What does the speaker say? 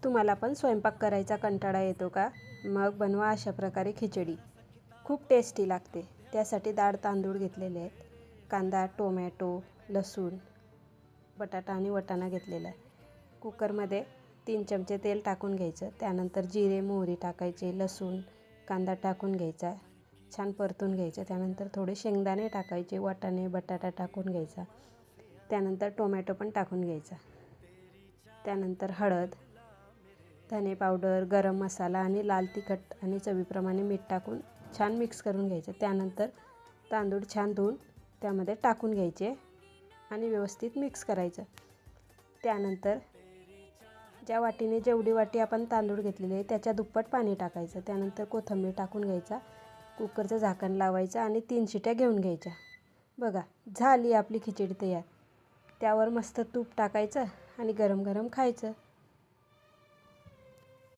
तुम्हाला पण स्वयंपाक करायचा कंटाळा येतो का? मग बनवा अशा प्रकारे खिचडी. खूप टेस्टी लागते. त्यासाठी डाळ तांदूळ घेतलेले आहेत. कांदा, टोमॅटो, लसूण, बटाटा आणि वाटाणा घेतलेला आहे. कुकरमध्ये 3 चमचे तेल टाकून घ्यायचं. त्यानंतर जिरे, मोहरी टाकायचे, लसूण, कांदा टाकून घ्यायचा, छान परतून घ्यायचं. त्यानंतर थोडे शेंगदाणे टाकायचे, वाटाणे, बटाटा टाकून घ्यायचा. त्यानंतर टोमॅटो पण टाकून घ्यायचा. त्यानंतर हळद, धने पावडर, गरम मसाला आणि लाल तिखट आणि चवीप्रमाणे मीठ टाकून छान मिक्स करून घ्यायचं. त्यानंतर तांदूळ छान धुवून त्यामध्ये टाकून घ्यायचे आणि व्यवस्थित मिक्स करायचं. त्यानंतर ज्या वाटीने जेवढी वाटी आपण तांदूळ घेतलेले आहे त्याच्या दुप्पट पाणी टाकायचं. त्यानंतर कोथिंबीर टाकून घ्यायचा, कुकरचं झाकण लावायचं आणि 3 शिट्या घेऊन घ्यायच्या. बघा, झाली आपली खिचडी तयार. त्यावर मस्त तूप टाकायचं आणि गरम गरम खायचं.